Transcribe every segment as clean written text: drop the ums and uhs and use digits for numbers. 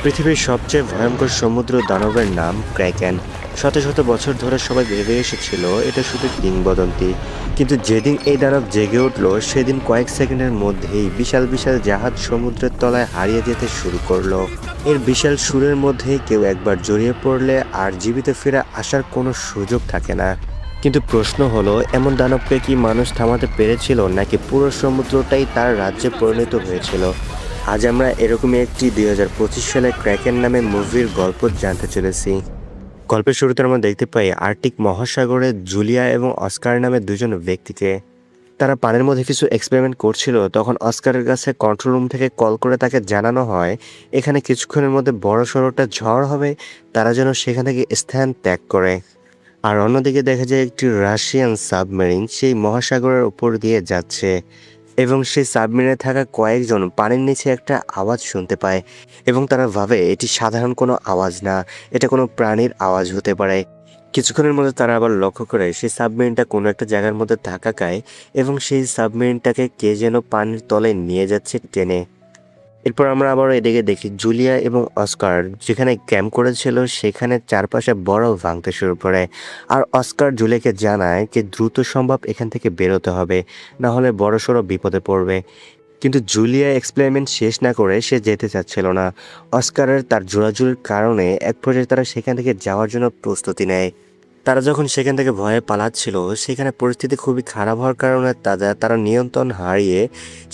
পৃথিবীর সবচেয়ে ভয়ঙ্কর সমুদ্র দানবের নাম ক্র্যাকেন। শত শত বছর ধরে সবাই ভেবে এসেছিল এটা শুধু কিংবদন্তি, কিন্তু যেদিন এই দানব জেগে উঠল সেদিন কয়েক সেকেন্ডের মধ্যেই বিশাল বিশাল জাহাজ সমুদ্রের তলায় হারিয়ে যেতে শুরু করলো। এর বিশাল সুরের মধ্যেই কেউ একবার জড়িয়ে পড়লে আর জীবিত ফিরে আসার কোনো সুযোগ থাকে না। কিন্তু প্রশ্ন হলো, এমন দানবকে কি মানুষ থামাতে পেরেছিল, নাকি পুরো সমুদ্রটাই তার রাজ্যে পরিণত হয়েছিল? আজ আমরা এরকমই একটি 2025 সালে ক্র্যাকেন নামে মুভির গল্প জানতে চলেছি। গল্পের শুরুতে আমরা দেখতে পাই আর্কটিক মহাসাগরে জুলিয়া এবং অস্কার নামে দুজন ব্যক্তিকে। তারা পানির মধ্যে কিছু এক্সপেরিমেন্ট করছিল, তখন অস্কারের কাছে কন্ট্রোল রুম থেকে কল করে তাকে জানানো হয় এখানে কিছুক্ষণের মধ্যে বড় সড়োটা ঝড় হবে, তারা যেন সেখান থেকে স্থান ত্যাগ করে। আর অন্যদিকে দেখা যায় একটি রাশিয়ান সাবমেরিন সেই মহাসাগরের উপর দিয়ে যাচ্ছে, এবং সেই সাবমেরিনে থাকা কয়েকজন পানির নিচে একটা আওয়াজ শুনতে পায়, এবং তারা ভাবে এটি সাধারণ কোনো আওয়াজ না, এটা কোনো প্রাণীর আওয়াজ হতে পারে। কিছুক্ষণের মধ্যে তারা আবার লক্ষ্য করে সেই সাবমেরিনটা কোনো একটা জায়গার মধ্যে ধাক্কা খায়, এবং সেই সাবমেরিনটাকে কে যেন পানির তলে নিয়ে যাচ্ছে টেনে। এরপর আমরা আবার এদিকে দেখি জুলিয়া এবং অস্কার যেখানে ক্যাম্প করেছিল সেখানে চারপাশে বরফ ভাঙতে শুরু করে। আর অস্কার জুলিয়াকে জানায় যে দ্রুত সম্ভব এখান থেকে বেরোতে হবে, না হলে বড়সড় বিপদে পড়বে। কিন্তু জুলিয়া এক্সপেরিমেন্ট শেষ না করে সে যেতে চাচ্ছিল না। অস্কারের তার জোরাজুরির কারণে এক পর্যায়ে তারা সেখান থেকে যাওয়ার জন্য প্রস্তুতি নেয়। তারা যখন সেখান থেকে ভয়ে পালাচ্ছিল সেখানে পরিস্থিতি খুবই খারাপ হওয়ার কারণে তারা নিয়ন্ত্রণ হারিয়ে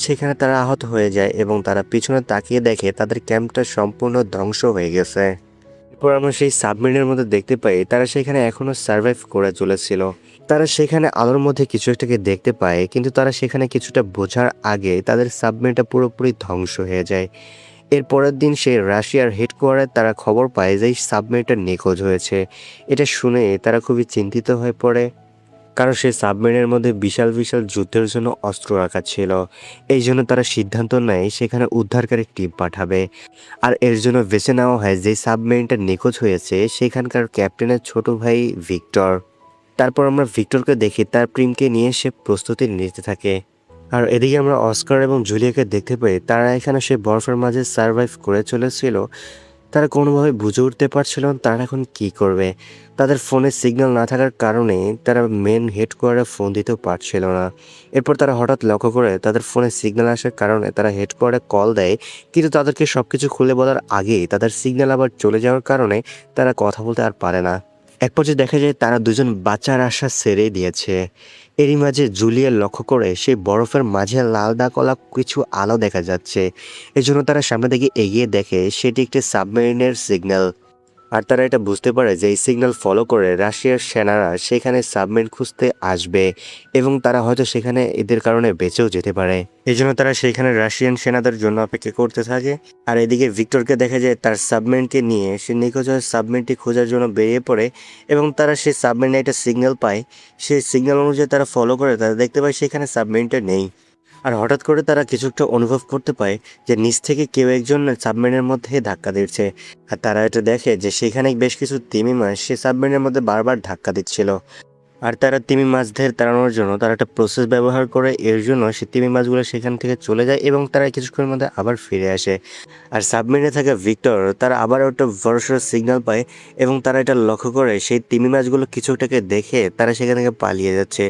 সেখানে তারা আহত হয়ে যায়, এবং তারা পিছনে তাকিয়ে দেখে তাদের ক্যাম্পটা সম্পূর্ণ ধ্বংস হয়ে গেছে। এরপর আমরা সেই সাবমেরিনের মধ্যে দেখতে পাই তারা সেখানে এখনো সার্ভাইভ করে চলেছিল। তারা সেখানে আলোর মধ্যে কিছু একটাকে দেখতে পায়, কিন্তু তারা সেখানে কিছুটা বোঝার আগে তাদের সাবমেরিনটা পুরোপুরি ধ্বংস হয়ে যায়। এর পরের দিন সেই রাশিয়ার হেডকোয়ার্টারে তারা খবর পায় যে এই সাবমেরিনটা নিখোঁজ হয়েছে। এটা শুনে তারা খুবই চিন্তিত হয়ে পড়ে, কারণ সেই সাবমেরিনের মধ্যে বিশাল বিশাল যুদ্ধের জন্য অস্ত্র রাখা ছিল। এই জন্য তারা সিদ্ধান্ত নেয় সেখানে উদ্ধারকারী টিম পাঠাবে। আর এর জন্য বেছে নেওয়া হয় যে সাবমেরিনটা নিখোঁজ হয়েছে সেখানকার ক্যাপ্টেনের ছোট ভাই ভিক্টর। তারপর আমরা ভিক্টরকে দেখি তার প্রিমকে নিয়ে সে প্রস্তুতি নিতে থাকে। আর এদিকে আমরা অস্কার এবং জুলিয়াকে দেখতে পাই তারা এখানে সেই বরফের মাঝে সার্ভাইভ করে চলেছিল। তারা কোনোভাবে বুঝে উঠতে পারছিল না তারা এখন কী করবে। তাদের ফোনে সিগন্যাল না থাকার কারণে তারা মেন হেডকোয়ার্টারে ফোন দিতেও পারছিল না। এরপর তারা হঠাৎ লক্ষ্য করে তাদের ফোনে সিগন্যাল আসার কারণে তারা হেডকোয়ার্টারে কল দেয়, কিন্তু তাদেরকে সব কিছু খুলে বলার আগেই তাদের সিগন্যাল আবার চলে যাওয়ার কারণে তারা কথা বলতে আর পারে না। এক পর্যায়ে দেখা যায় তারা দুজন বাঁচার আশা ছেড়ে দিয়েছে। এরই মাঝে জুলিয়া লক্ষ্য করে সেই বরফের মাঝে লাল দাগওয়ালা কিছু আলো দেখা যাচ্ছে। এজন্য তারা সামনে দিকে এগিয়ে দেখে সেটি একটি সাবমেরিনের সিগন্যাল। আর তারা এটা বুঝতে পারে যে এই সিগন্যাল ফলো করে রাশিয়ার সেনারা সেখানে সাবমেরিন খুঁজতে আসবে, এবং তারা হয়তো সেখানে এদের কারণে বেঁচেও যেতে পারে। এই জন্য তারা সেখানে রাশিয়ান সেনাদের জন্য অপেক্ষা করতে থাকে। আর এদিকে ভিক্টরকে দেখা যায় তার সাবমেরিনকে নিয়ে সে নিখোঁজ হওয়া সাবমেরিনটি খোঁজার জন্য বেরিয়ে পড়ে, এবং তারা সেই সাবমেরিনে একটা সিগন্যাল পায়। সেই সিগন্যাল অনুযায়ী তারা ফলো করে তারা দেখতে পায় সেখানে সাবমেরিনটা নেই। আর হঠাৎ করে তারা কিছু একটা অনুভব করতে পায় যে নিচ থেকে কেউ একজন সাবমেরিনের মধ্যে ধাক্কা দিচ্ছে। আর তারা এটা দেখে যে সেখানে বেশ কিছু তিমি মাছ সে সাবমেরিনের মধ্যে বারবার ধাক্কা দিচ্ছিল। আর তারা তিমি মাছদের তাড়ানোর জন্য তারা একটা প্রসেস ব্যবহার করে, এর জন্য সেই তিমি মাছগুলো সেখান থেকে চলে যায় এবং তারা কিছুক্ষণের মধ্যে আবার ফিরে আসে। আর সাবমেরিনে থাকা ভিক্টর তারা আবার একটা বড়সড় সিগন্যাল পায়, এবং তারা এটা লক্ষ্য করে সেই তিমি মাছগুলো কিছুটাকে দেখে তারা সেখান থেকে পালিয়ে যাচ্ছে।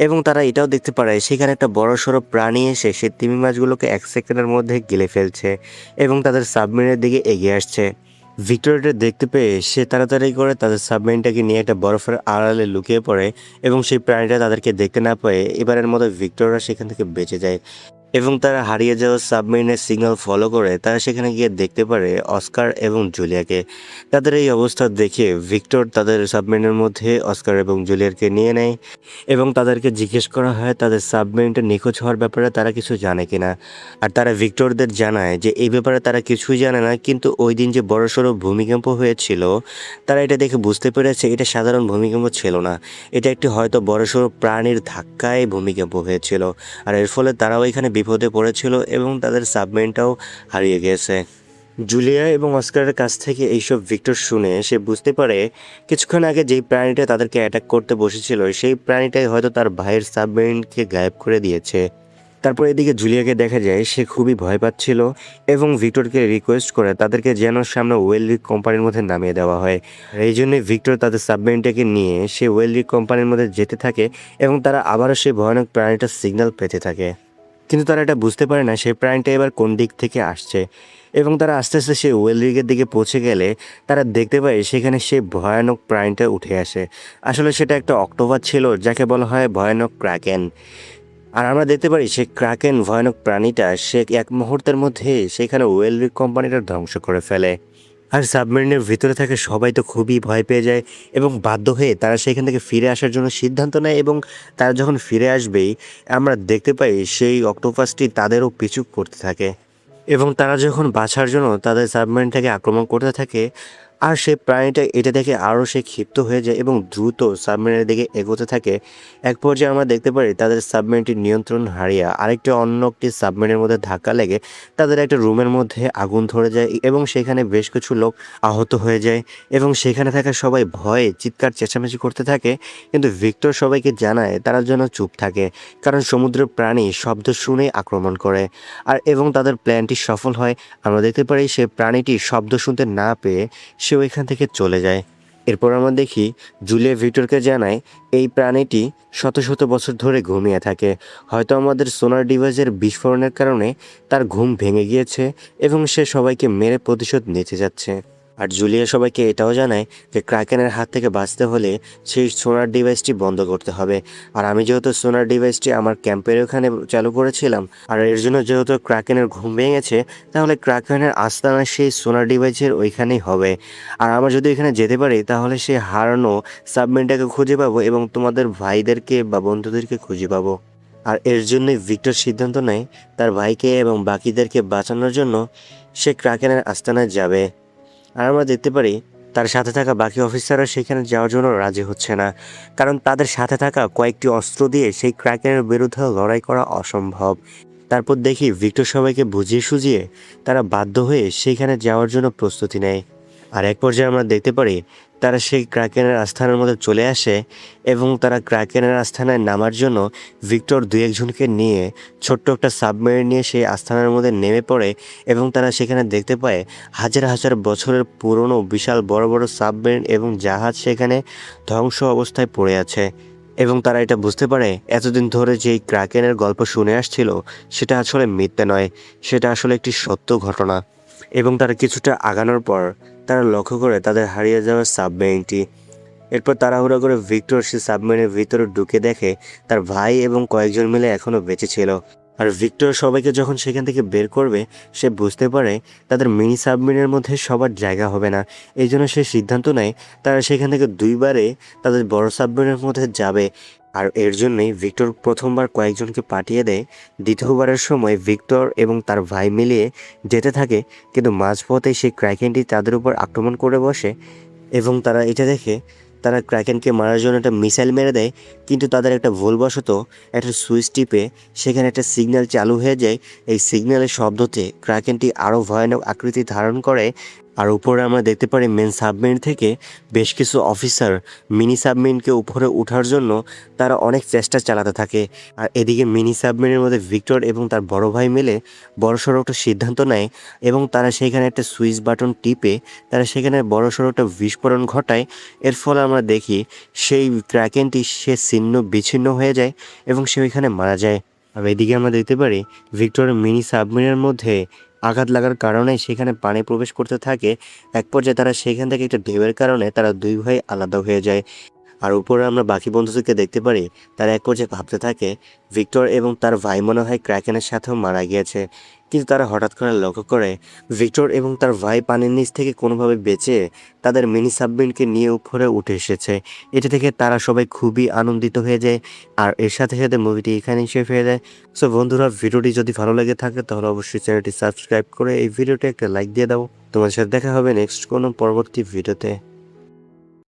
এবং তারা এটাও দেখতে পারে সেখানে একটা বড়সড় প্রাণী এসে সেই তিমি মাছগুলোকে 1 সেকেন্ডের মধ্যে গিলে ফেলছে, এবং তাদের সাবমেরিনের দিকে এগিয়ে আসছে। ভিক্টর এটা দেখতে পেয়ে সে তাড়াতাড়ি করে তাদের সাবমেরিনটাকে নিয়ে একটা বরফের আড়ালে লুকিয়ে পড়ে, এবং সেই প্রাণীটা তাদেরকে দেখতে না পেয়ে এবারের মতো ভিক্টররা সেখান থেকে বেঁচে যায়। এবং তারা হারিয়ে যাওয়া সাবমেরিনের সিগন্যাল ফলো করে তারা সেখানে গিয়ে দেখতে পারে অস্কার এবং জুলিয়াকে। তাদের এই অবস্থা দেখে ভিক্টর তাদের সাবমেরিনের মধ্যে অস্কার এবং জুলিয়ারকে নিয়ে নেয়, এবং তাদেরকে জিজ্ঞেস করা হয় তাদের সাবমেরিনটা নিখোঁজ হওয়ার ব্যাপারে তারা কিছু জানে কিনা। আর তারা ভিক্টরদের জানায় যে এই ব্যাপারে তারা কিছুই জানে না, কিন্তু ওই দিন যে বড়সড় ভূমিকম্প হয়েছিল তারা এটা দেখে বুঝতে পেরেছে এটা সাধারণ ভূমিকম্প ছিল না, এটা একটি হয়তো বড়সড় প্রাণীর ধাক্কায় ভূমিকম্প হয়েছিল। আর এর ফলে তারাও এখানে বিপদে পড়েছিল এবং তাদের সাবমেরিনটাও হারিয়ে গেছে। জুলিয়া এবং অস্কারের কাছ থেকে এইসব ভিক্টর শুনে সে বুঝতে পারে কিছুক্ষণ আগে যেই প্রাণীটা তাদেরকে অ্যাটাক করতে বসেছিল সেই প্রাণীটাই হয়তো তার ভাইয়ের সাবমেরিনকে গায়েব করে দিয়েছে। তারপর এদিকে জুলিয়াকে দেখা যায় সে খুবই ভয় পাচ্ছিল এবং ভিক্টরকে রিকোয়েস্ট করে তাদেরকে যেন সামনে ওয়েলরিক কোম্পানির মধ্যে নামিয়ে দেওয়া হয়। আর এই জন্যই ভিক্টর তাদের সাবমেরিনটাকে নিয়ে সে ওয়েলরিক কোম্পানির মধ্যে যেতে থাকে এবং তারা আবারও সেই ভয়ানক প্রাণীটার সিগন্যাল পেতে থাকে। কিন্তু তারা এটা বুঝতে পারে না সেই প্রাণীটা এবার কোন দিক থেকে আসছে এবং তারা আস্তে আস্তে সেই ওয়েলরিগের দিকে পৌঁছে গেলে তারা দেখতে পায় সেখানে সেই ভয়ানক প্রাণীটা উঠে আসে। আসলে সেটা একটা অক্টোপাস ছিল যাকে বলা হয় ভয়ানক ক্রাকেন। আর আমরা দেখতে পারি সে ক্রাকেন ভয়ানক প্রাণীটা সে এক মুহূর্তের মধ্যে সেখানে ওয়েলরিক কোম্পানিটা ধ্বংস করে ফেলে। আর সাবমেরিনের ভিতরে থাকে সবাই তো খুবই ভয় পেয়ে যায় এবং বাধ্য হয়ে তারা সেখান থেকে ফিরে আসার জন্য সিদ্ধান্ত নেয় এবং তারা যখন ফিরে আসবেই আমরা দেখতে পাই সেই অক্টোপাসটি তাদেরও পিছু করতে থাকে এবং তারা যখন বাঁচার জন্য তাদের সাবমেরিনটাকে আক্রমণ করতে থাকে আর সেই প্রাণীটা এটা দেখে আরও সে ক্ষিপ্ত হয়ে যায় এবং দ্রুত সাবমেরিনের দিকে এগোতে থাকে। এক পর্যায়ে আমরা দেখতে পারি তাদের সাবমেরিনটির নিয়ন্ত্রণ হারিয়ে আরেকটি অন্য একটি সাবমেরিনের মধ্যে ধাক্কা লেগে তাদের একটা রুমের মধ্যে আগুন ধরে যায় এবং সেখানে বেশ কিছু লোক আহত হয়ে যায় এবং সেখানে থাকা সবাই ভয়ে চিৎকার চেঁচামেচি করতে থাকে। কিন্তু ভিক্টর সবাইকে জানায় তারা যেন চুপ থাকে, কারণ সমুদ্রের প্রাণী শব্দ শুনেই আক্রমণ করে। আর এবং তাদের প্ল্যানটি সফল হয়। আমরা দেখতে পারি সে প্রাণীটি শব্দ শুনতে না পেয়ে সে ওইখান থেকে চলে যায়। এরপর আমরা দেখি জুলিয়া ভিক্টরকে জানায় এই প্রাণীটি শত শত বছর ধরে ঘুমিয়ে থাকে। হয়তো আমাদের সোনার ডিভাইসের বিস্ফোরণের কারণে তার ঘুম ভেঙে গিয়েছে এবং সে সবাইকে মেরে প্রতিশোধ নিতে যাচ্ছে। আর জুলিয়া সবাইকে এটাও জানায় যে ক্রাকেনের হাত থেকে বাঁচতে হলে সেই সোনার ডিভাইসটি বন্ধ করতে হবে। আর আমি যেহেতু সোনার ডিভাইসটি আমার ক্যাম্পের ওখানে চালু করেছিলাম আর এর জন্য যেহেতু ক্রাকেনের ঘুম ভেঙেছে, তাহলে ক্রাকেনের আস্তানা সেই সোনার ডিভাইসের ওইখানেই হবে। আর আমরা যদি এখানে যেতে পারি তাহলে সেই হারানো সাবমেরিনটাকে খুঁজে পাবো এবং তোমাদের ভাইদেরকে বা বন্ধুদেরকে খুঁজে পাবো। আর এর জন্যই ভিক্টর সিদ্ধান্ত নেয় তার ভাইকে এবং বাকিদেরকে বাঁচানোর জন্য সে ক্রাকেনের আস্তানায় যাবে। আর আমরা দেখতে পারি তার সাথে থাকা বাকি অফিসাররা সেখানে যাওয়ার জন্য রাজি হচ্ছে না, কারণ তাদের সাথে থাকা কয়েকটি অস্ত্র দিয়ে সেই ক্রাকেনের বিরুদ্ধে লড়াই করা অসম্ভব। তারপর দেখি ভিক্টর সবাইকে বুঝিয়ে সুঝিয়ে তারা বাধ্য হয়ে সেইখানে যাওয়ার জন্য প্রস্তুতি নেয়। আর এক পর্যায়ে আমরা দেখতে পারি তারা সেই ক্রাকেনের আস্থানার মধ্যে চলে আসে এবং তারা ক্রাকেনের আস্থানায় নামার জন্য ভিক্টর দুই একজনকে নিয়ে ছোট্ট একটা সাবমেরিন নিয়ে সেই আস্থানার মধ্যে নেমে পড়ে এবং তারা সেখানে দেখতে পায় হাজার হাজার বছরের পুরনো বিশাল বড় বড় সাবমেরিন এবং জাহাজ সেখানে ধ্বংস অবস্থায় পড়ে আছে। এবং তারা এটা বুঝতে পারে এতদিন ধরে যেই ক্রাকেনের গল্প শুনে আসছিল সেটা আসলে মিথ্যে নয়, সেটা আসলে একটি সত্য ঘটনা। এবং তারা কিছুটা আগানোর পর তারা লক্ষ্য করে তাদের হারিয়ে যাওয়া সাবমেরিনটি। এরপর তাড়াহুড়া করে ভিক্টর সে সাবমেরিনের ভিতরে ঢুকে দেখে তার ভাই এবং কয়েকজন মিলে এখনও বেঁচে ছিল। আর ভিক্টর সবাইকে যখন সেখান থেকে বের করবে সে বুঝতে পারে তাদের মিনি সাবমেরিনের মধ্যে সবার জায়গা হবে না। এই জন্য সে সিদ্ধান্ত নেয় তারা সেখান থেকে দুইবারে তাদের বড় সাবমেরিনের মধ্যে যাবে। আর এর জন্যই ভিক্টর প্রথমবার কয়েকজনকে পাঠিয়ে দেয়। দ্বিতীয়বারের সময় ভিক্টর এবং তার ভাই মিলিয়ে যেতে থাকে, কিন্তু মাঝপথে সেই ক্র্যাকেনটি তাদের উপর আক্রমণ করে বসে এবং তারা এটা দেখে তারা ক্র্যাকেনকে মারার জন্য একটা মিসাইল মেরে দেয়। কিন্তু তাদের একটা ভুলবশত একটা সুইচ টিপে সেখানে একটা সিগন্যাল চালু হয়ে যায়। এই সিগন্যালের শব্দতে ক্র্যাকেনটি আরও ভয়ানক আকৃতি ধারণ করে। আর উপরে আমরা দেখতে পারি মেন সাবমেরিন থেকে বেশ কিছু অফিসার মিনি সাবমেরিনকে উপরে ওঠার জন্য তারা অনেক চেষ্টা চালাতে থাকে। আর এদিকে মিনি সাবমেরিনের মধ্যে ভিক্টর এবং তার বড় ভাই মিলে বড়সড় একটা সিদ্ধান্ত নেয় এবং তারা সেখানে একটা সুইচ বাটন টিপে তারা সেখানে বড়সড় একটা বিস্ফোরণ ঘটায়। এর ফলে আমরা দেখি সেই ক্র্যাকেনটি সে ছিন্ন বিচ্ছিন্ন হয়ে যায় এবং সে ওইখানে মারা যায়। আর এদিকে আমরা দেখতে পারি ভিক্টরের মিনি সাবমেরিনের মধ্যে আঘাত লাগার কারণে সেখানে পানি প্রবেশ করতে থাকে। এক পর্যায়ে তারা সেখান থেকে একটা ঢেউয়ের কারণে তারা দুই ভাই আলাদা হয়ে যায়। আর উপরে আমরা বাকি বন্ধুদেরকে দেখতে পারি তারা এক পর্যায়ে ভাবতে থাকে ভিক্টর এবং তার ভাই মনে হয় ক্র্যাকেনের সাথেও মারা গিয়েছে। কিন্তু তারা হঠাৎ করে লক্ষ্য করে ভিক্টর এবং তার ভাই পানির নিচ থেকে কোনোভাবে বেঁচে তাদের মিনি সাবমেরিনকে নিয়ে উপরে উঠে এসেছে। এটা থেকে তারা সবাই খুবই আনন্দিত হয়ে যায়। আর এর সাথে সাথে মুভিটি এখানেই শেষ হয়ে যায়। সো বন্ধুরা, ভিডিওটি যদি ভালো লেগে থাকে তাহলে অবশ্যই চ্যানেলটি সাবস্ক্রাইব করে এই ভিডিওটি একটা লাইক দিয়ে দাও। তোমার সাথে দেখা হবে নেক্সট কোনো পরবর্তী ভিডিওতে।